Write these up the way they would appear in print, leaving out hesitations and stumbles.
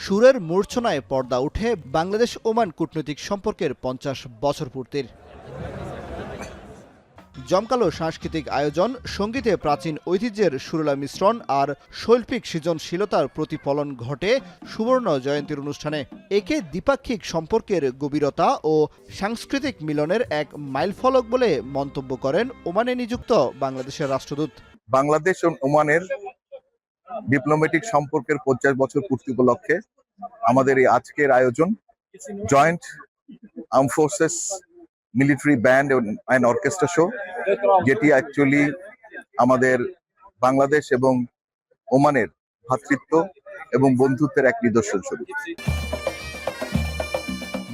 সুরের মূর্ছনায় পর্দা উঠে বাংলাদেশ ওমান কূটনৈতিক সম্পর্কের 50 বছর পূর্তির। জমকালো সাংস্কৃতিক আয়োজন, সঙ্গীতে প্রাচীন ঐতিহ্যের সুরেলা মিশ্রণ আর শৈল্পিক সৃজনশীলতার প্রতিফলন ঘটে সুবর্ণ জয়ন্তীর অনুষ্ঠানে। একে দ্বিপাক্ষিক সম্পর্কের গভীরতা ও সাংস্কৃতিক মিলনের এক মাইলফলক বলে মন্তব্য করেন ওমানে নিযুক্ত বাংলাদেশের রাষ্ট্রদূত। বাংলাদেশ ও ওমানের ডিপ্লোম্যাটিক সম্পর্কের 50 বছর পূর্তি উপলক্ষে আমাদের এই আজকের আয়োজন joint arm forces military band and orchestra show, যেটি অ্যাকচুয়ালি আমাদের বাংলাদেশ এবং ওমানের ভ্রাতৃত্ব এবং বন্ধুত্বের এক নিদর্শন স্বরূপ।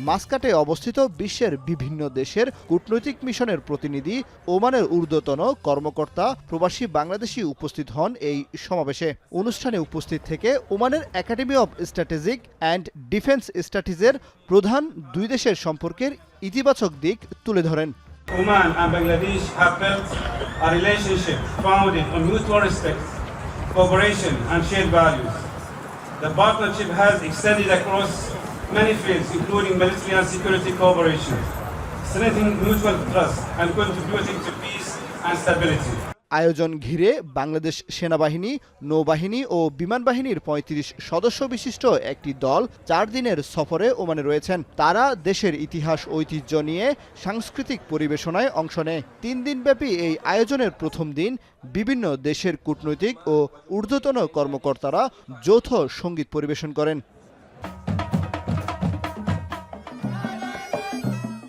মাসকাটে অবস্থিত বিশ্বের বিভিন্ন দেশের কূটনৈতিক মিশনের প্রতিনিধি, ওমানের ঊর্ধ্বতন কর্মকর্তা, প্রবাসী বাংলাদেশি উপস্থিত হন এই সমাবেশে। অনুষ্ঠানে উপস্থিত থেকে ওমানের academy of strategic and defence স্টাডিজের প্রধান দুই দেশের সম্পর্কের ইতিবাচক দিক তুলে ধরেন। Oman and Bangladesh have built a relationship founded on mutual respect, cooperation and shared values. The partnership has extended across many fields, including military and security cooperation, strengthening mutual trust and contributing to peace and stability. আয়োজন ঘিরে বাংলাদেশ সেনাবাহিনী, নৌবাহিনী ও বিমান বাহিনীর ৩৫ সদস্য বিশিষ্ট একটি দল 4 দিনের সফরে ওমানে রয়েছেন। তারা দেশের ইতিহাস ঐতিহ্য নিয়ে সাংস্কৃতিক পরিবেশনায় অংশ নেয়। 3 দিনব্যাপী এই আয়োজনের প্রথম দিন বিভিন্ন দেশের কূটনৈতিক ও ঊর্ধ্বতন কর্মকর্তারা যৌথ সঙ্গীত পরিবেশন করেন।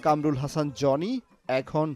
কামরুল হাসান জনি, এখন।